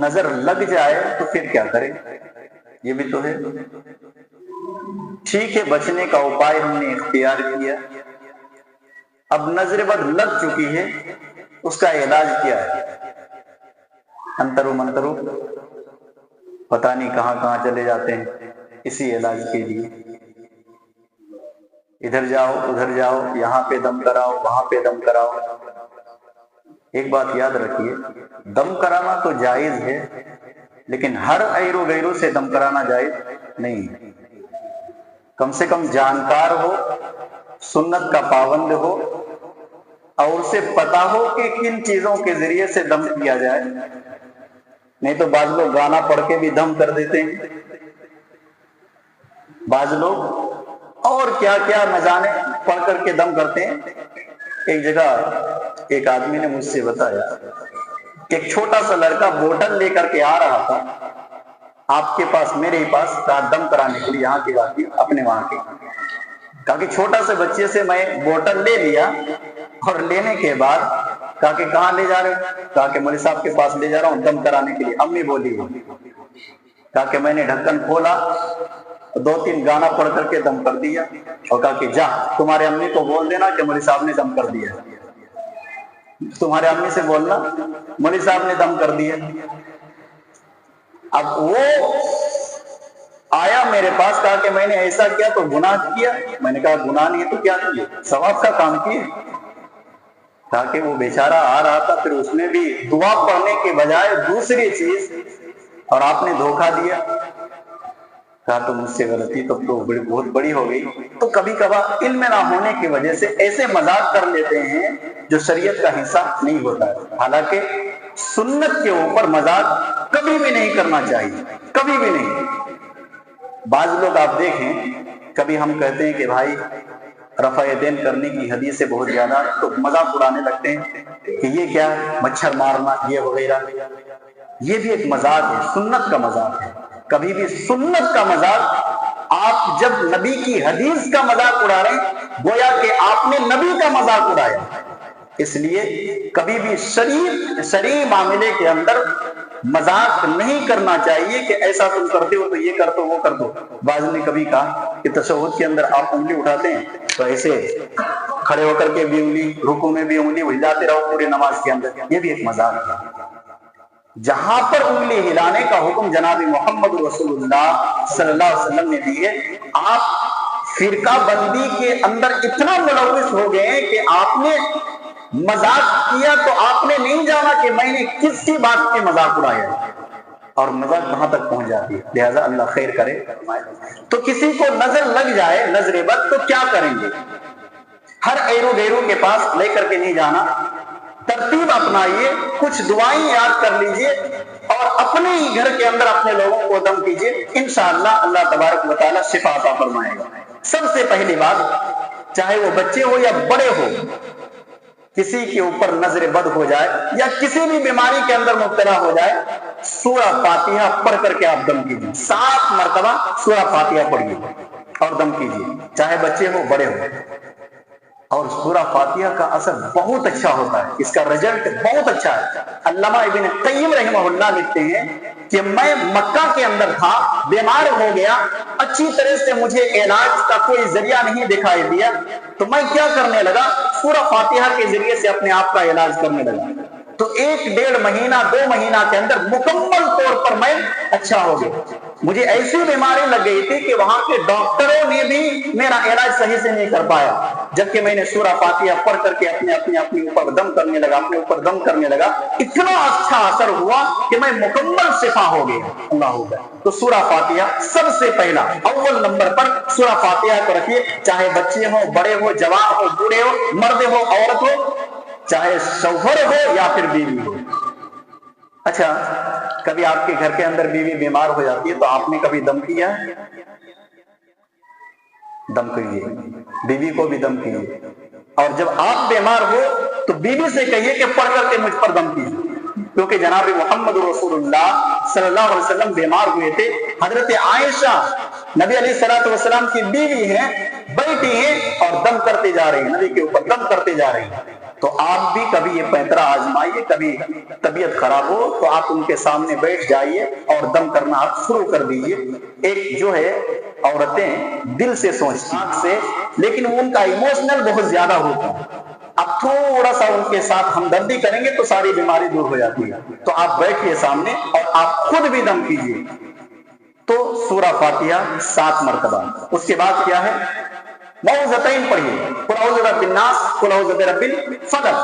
نظر لگ جائے تو پھر کیا کریں؟ یہ بھی تو ہے۔ ٹھیک ہے، بچنے کا اپائے ہم نے اختیار کیا، اب نظر بد لگ چکی ہے، اس کا علاج کیا ہے؟ انترو منترو پتہ نہیں کہاں کہاں چلے جاتے ہیں اسی علاج کے لیے، ادھر جاؤ ادھر جاؤ، یہاں پہ دم کراؤ وہاں پہ دم کراؤ۔ ایک بات یاد رکھیے، دم کرانا تو جائز ہے، لیکن ہر ایرو غیرو سے دم کرانا جائز نہیں ہے۔ کم سے کم جانکار ہو، سنت کا پابند ہو، اور اسے پتا ہو کہ کن چیزوں کے ذریعے سے دم کیا جائے۔ نہیں تو بعض لوگ گانا پڑھ کے بھی دم کر دیتے ہیں، بعض لوگ اور کیا کیا نہ جانے پڑھ کر کے دم کرتے ہیں۔ ایک جگہ ایک آدمی نے مجھ سے بتایا کہ ایک چھوٹا سا لڑکا بوتل لے کر کے آ رہا تھا آپ کے پاس، میرے ہی پاس، کہا دم کرانے کے لیے، یہاں کی بات کی، اپنے وہاں کی، کہا کہ چھوٹا سے بچے سے میں بوتل لے لیا، اور لینے کے بعد کہا کہ کہاں لے جا رہے ہو؟ کہا کہ مولوی صاحب کے پاس لے جا رہا ہوں دم کرانے کے لیے۔ امی بولی، کہا کہ میں نے ڈھکن کھولا، 2-3 گانا پڑھ کر کے دم کر دیا، اور کہا کہ جا تمہارے امی کو بول دینا کہ مولوی صاحب نے دم کر دیا، تمہارے امی سے بولنا مولوی صاحب نے دم کر دیا۔ اب وہ آیا میرے پاس، کہا کہ میں نے ایسا کیا تو گناہ کیا؟ میں نے کہا گناہ نہیں ہے تو کیا کیا؟ ثواب کا کام کیے۔ کہا کہ وہ بیچارہ آ رہا تھا، پھر اس میں بھی دعا پڑھنے کے بجائے دوسری چیز، اور آپ نے دھوکہ دیا۔ کہا تو مجھ سے غلطی تو بہت بڑی ہو گئی۔ تو کبھی کبھار علم نہ ہونے کی وجہ سے ایسے مذاق کر لیتے ہیں جو شریعت کا حصہ نہیں ہوتا ہے۔ حالانکہ سنت کے اوپر مذاق کبھی بھی نہیں کرنا چاہیے، کبھی بھی نہیں۔ بعض لوگ آپ دیکھیں، کبھی ہم کہتے ہیں کہ بھائی رفع دین کرنے کی حدیث بہت زیادہ، تو مذاق اڑانے لگتے ہیں کہ یہ کیا مچھر مارنا یہ وغیرہ۔ یہ بھی ایک مذاق ہے، سنت کا مذاق ہے۔ کبھی بھی سنت کا مذاق، آپ جب نبی کی حدیث کا مذاق اڑا رہے ہیں گویا کہ آپ نے نبی کا مذاق اڑایا۔ اس لیے کبھی بھی شرعی معاملے کے اندر مذاق نہیں کرنا چاہیے کہ ایسا تم کرتے ہو تو یہ کر دو وہ کر دو۔ بعض نے کبھی کہا کہ تشہد کے اندر آپ انگلی اٹھاتے ہیں تو ایسے کھڑے ہو کر کے بھی انگلی، رکوع میں بھی انگلی ہلاتے رہو پورے نماز کے اندر، یہ بھی ایک مذاق ہے۔ جہاں پر انگلی ہلانے کا حکم جناب محمد رسول اللہ صلی اللہ علیہ وسلم نے دی ہے، آپ فرقہ بندی کے اندر اتنا ملوث ہو گئے کہ آپ نے مذاق کیا تو آپ نے نہیں جانا کہ میں نے کس کی بات کے مذاق اڑایا، اور مذاق کہاں تک پہنچ جاتی ہے۔ لہذا اللہ خیر کرے۔ تو کسی کو نظر لگ جائے نظر بد تو کیا کریں گے؟ ہر ایرو غیرو کے پاس لے کر کے نہیں جانا، ترتیب اپنائیے، کچھ دعائیں یاد کر لیجئے، اور اپنے ہی گھر کے اندر اپنے لوگوں کو دم کیجئے، انشاءاللہ اللہ تبارک و تعالی شفا عطا فرمائے گا۔ سب سے پہلی بات، چاہے وہ بچے ہو یا بڑے ہو، کسی کے اوپر نظر بد ہو جائے یا کسی بھی بیماری کے اندر مبتلا ہو جائے، سورہ فاتحہ پڑھ کر کے آپ دم کیجئے، 7 مرتبہ سورہ فاتحہ پڑھیے اور دم کیجئے، چاہے بچے ہو بڑے ہو۔ اور سورہ فاتحہ کا اثر بہت اچھا ہوتا ہے، اس کا رزلٹ بہت اچھا ہے۔ علامہ ابن قیم رحمہ اللہ لکھتے ہیں کہ میں مکہ کے اندر تھا، بیمار ہو گیا، اچھی طرح سے مجھے علاج کا کوئی ذریعہ نہیں دکھائی دیا، تو میں کیا کرنے لگا، سورہ فاتحہ کے ذریعے سے اپنے آپ کا علاج کرنے لگا۔ تو 1-1.5 مہینہ 2 مہینہ کے اندر مکمل طور پر میں اچھا ہو گیا۔ مجھے ایسی بیماری لگ گئی تھی کہ وہاں کے ڈاکٹروں نے بھی میرا علاج صحیح سے نہیں کر پایا، جبکہ میں نے سورہ فاتحہ پڑھ کر کے اپنے اوپر دم کرنے لگا، اپنے اوپر دم کرنے لگا، اتنا اچھا اثر ہوا کہ میں مکمل شفا ہو گیا۔ اللہ ہو گیا۔ تو سورہ فاتحہ سب سے پہلا اول نمبر پر سورہ فاتحہ کو رکھیے، چاہے بچے ہو بڑے ہو، جوان ہو بوڑھے ہو، مرد ہو عورت ہو، چاہے شوہر ہو یا پھر بیوی ہو۔ اچھا، کبھی آپ کے گھر کے اندر بیوی بیمار ہو جاتی ہے تو آپ نے کبھی دم کیا؟ دم کیجیے، بیوی کو بھی دم کیجیے، اور جب آپ بیمار ہو تو بیوی سے کہیے کہ پڑھ کر کے مجھ پر دم کیجیے، کیونکہ جناب محمد رسول اللہ صلی اللہ علیہ وسلم بیمار ہوئے تھے۔ حضرت عائشہ نبی علیہ الصلوۃ والسلام کی بیوی ہیں، بیٹی ہیں، اور دم کرتے جا رہی ہیں، نبی کے اوپر دم کرتے جا رہی ہیں۔ تو آپ بھی کبھی یہ پیترا آزمائیے، کبھی طبیعت خراب ہو تو آپ ان کے سامنے بیٹھ جائیے اور دم کرنا آپ شروع کر دیجیے۔ ایک جو ہے عورتیں دل سے سوچتی سے، لیکن ان کا ایموشنل بہت زیادہ ہوتا ہے۔ اب تھوڑا سا ان کے ساتھ ہمدردی کریں گے تو ساری بیماری دور ہو جاتی ہے۔ تو آپ بیٹھیے سامنے اور آپ خود بھی دم کیجیے۔ تو سورہ فاتحہ 7 مرتبہ، اس کے بعد کیا ہے، معوذتین پڑھیے، قل اعوذ برب الناس، قل اعوذ برب الفلق۔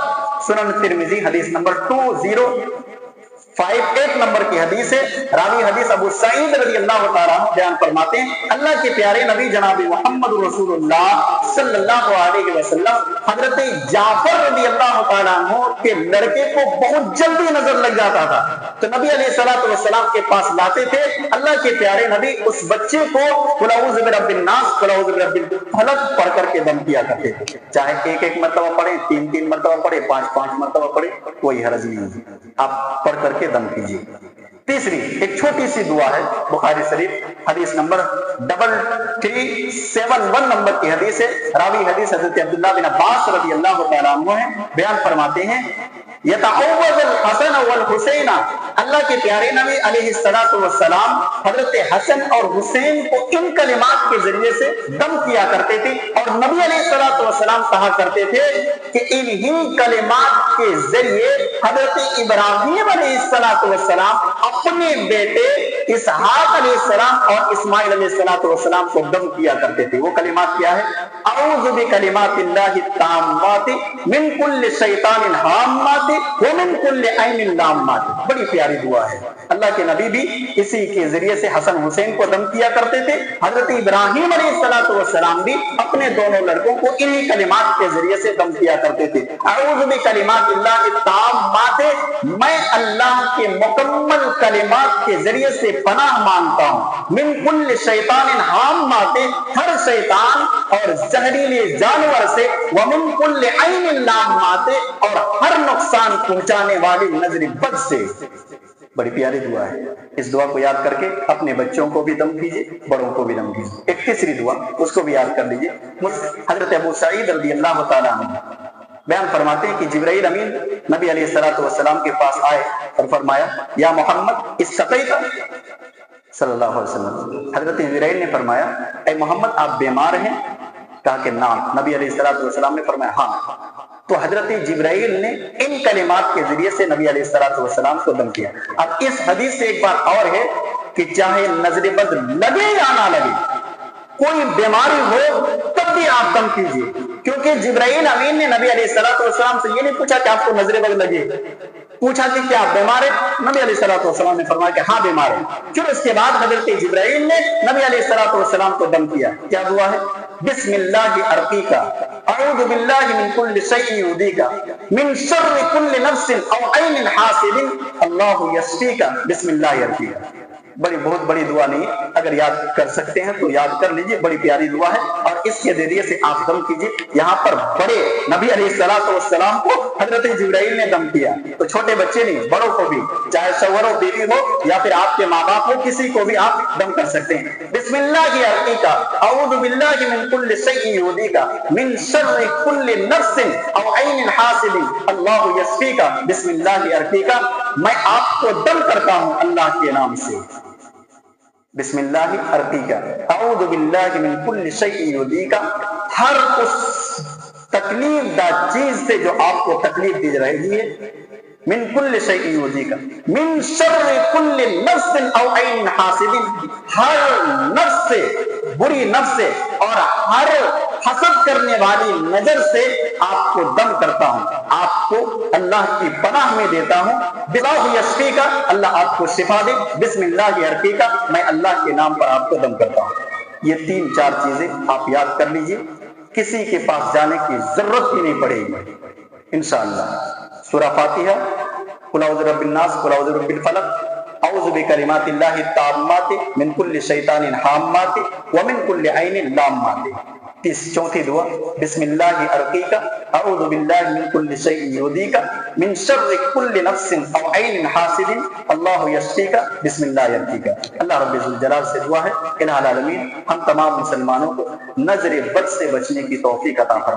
سنن ترمذی حدیث نمبر 2058 نمبر کی حدیث ہے۔ راوی حدیث ابو سعید رضی اللہ تعالیٰ عنہ بیان فرماتے ہیں، اللہ کے پیارے نبی جناب محمد رسول اللہ صلی اللہ علیہ وسلم حضرت جعفر رضی اللہ تعالیٰ عنہ کے لڑکے کو بہت جلدی نظر لگ جاتا تھا، تو نبی علیہ الصلوۃ والسلام کے پاس لاتے تھے۔ اللہ کے پیارے نبی اس بچے کو قل اعوذ برب الناس، قل اعوذ برب الفلق پڑھ کر کے دم کیا کرتے تھے، چاہے ایک مرتبہ پڑھیں، 3 مرتبہ پڑھیں، 5 مرتبہ پڑھیں، کوئی حرج نہیں ہے، آپ پڑھ کر کے دم کیجیے۔ تیسری ایک چھوٹی سی دعا ہے، بخاری شریف حدیث نمبر 3371 نمبر کی حدیث ہے۔ راوی حدیث حضرت عبداللہ بن عباس رضی اللہ تعالیٰ عنہ ہیں، بیان فرماتے ہیں، یتعوذ الحسن والحسین، اللہ کے پیارے نبی علیہ السلام حضرت حسن اور حسین کو ان کلمات کے ذریعے سے دم کیا کرتے تھے، اور نبی علیہ السلام کہا کرتے تھے کہ انہی کلمات کے ذریعے حضرت ابراہیم علیہ السلام اپنے بیٹے اسحاق علیہ السلام اور اسماعیل علیہ السلام کو دم کیا کرتے تھے۔ وہ کلمات کیا ہے، اعوذ بکلمات اللہ التامات من کل شیطان ہامات ومن کل عین لامات۔ بڑی پیاری دعا ہے، اللہ کے نبی بھی اسی کے ذریعے سے حسن حسین کو دم کیا کرتے تھے۔ حضرت ابراہیم علیہ السلام بھی اپنے دونوں لڑکوں کو انہی کلمات کے ذریعے سے دم کیا کرتے تھے۔ اعوذ بکلمات اللہ التامات، میں اللہ کے مکمل کلمات کے ذریعے سے پناہ مانگتا ہوں، من کل شیطان ہامات، ہر شیطان اور زہریلے جانور سے، ومن کل عین لامات، اور ہر نقصان پہنچانے والی نظر بد سے۔ بڑی پیاری دعا ہے، اس دعا کو یاد کر کے اپنے بچوں کو بھی دم کیجیے، بڑوں کو بھی دم کیجیے۔ ایک تیسری دعا، اس کو بھی یاد کر لیجیے۔ حضرت ابو سعید رضی اللہ تعالیٰ عنہ بیان فرماتے ہیں کہ جبرائیل امین نبی علیہ السلام کے پاس آئے اور فرمایا، یا محمد استقیت صلی اللہ علیہ وسلم۔ حضرت جبرائیل نے فرمایا، اے محمد آپ بیمار ہیں؟ کہا کہ نعم۔ نبی علیہ السلام نے فرمایا ہاں۔ تو حضرت جبرائیل نے ان کلمات کے ذریعے سے نبی علیہ السلام کو دم کیا۔ اب اس حدیث سے ایک بات اور ہے کہ چاہے نظر بد لگے یا نہ لگے، کوئی بیماری ہو تب بھی آپ دم کیجیے، کیونکہ جبرائیل امین نے نبی علیہ السلام سے یہ نہیں پوچھا کہ آپ کو نظر بد لگے، پوچھا کہ کیا آپ بیمار ہیں؟ نبی علیہ السلام نے فرمایا کہ ہاں بیمار ہے۔ پھر اس کے بعد حضرت جبرائیل نے نبی علیہ السلام کو دم کیا۔ کیا دعا ہے، بسم اللہ ارقیکا، اعوذ باللہ من کل شیء یؤذیکا، من شر کل نفس او عین حاسد، اللہ یشفیکا، بسم اللہ ارقیکا۔ بہت بڑی دعا نہیں ہے، اگر یاد کر سکتے ہیں تو یاد کر لیجئے، بڑی پیاری دعا ہے، اور اس کے ذریعے سے آپ دم کیجئے۔ یہاں پر بڑے نبی علیہ السلام کو حضرت جبرائیل نے دم کیا، تو چھوٹے بچے نہیں، بڑوں کو بھی، چاہے شوہر ہو، بیوی ہو، یا پھر آپ کے ماں باپ ہو، کسی کو بھی آپ دم کر سکتے ہیں۔ بسم اللہ ارقیکا، اعوذ باللہ من کل شیء یؤذیکا، من شر کل نفس او عین حاسد، اللہ یشفیکا، بسم اللہ ارقیکا۔ میں آپ کو دم کرتا ہوں اللہ کے نام سے، بسم اللہ ارقیکا، اعوذ باللہ من کل شیء یؤذیکا، ہر اس تکلیف دہ چیز سے جو آپ کو تکلیف دی رہی ہے، من کل شیء یؤذیکا، من شر کل نفس او عین حاسد، ہر نفس سے، بری نفس سے، اور ہر حسد کرنے والی نظر سے آپ کو دم کرتا ہوں، آپ کو اللہ کی پناہ میں دیتا ہوں، اللہ یشفیکا، اللہ آپ کو شفا دے، بسم اللہ ارقیکا، میں اللہ کے نام پر آپ کو دم کرتا ہوں۔ یہ 3-4 چیزیں آپ یاد کر لیجئے، کسی کے پاس جانے کی ضرورت ہی نہیں پڑے گی انشاءاللہ۔ سورہ فاتحہ، قل اعوذ برب الناس، قل اعوذ برب الفلق، اعوذ بکلمات اللہ التامات من کل شیطان ہامات ومن کل عین لامات۔ چوتھی دعا، بسم اللہ ارقیکا، اعوذ باللہ من کل شیء یؤذیکا، من شر کل نفس او عین حاسد، اللہ یشفیکا، بسم اللہ ارقیکا۔ اللہ رب ذوالجلال سے دعا ہے، الہ العالمین ہم تمام مسلمانوں کو نظر بد سے بچنے کی توفیق عطا فرمائے۔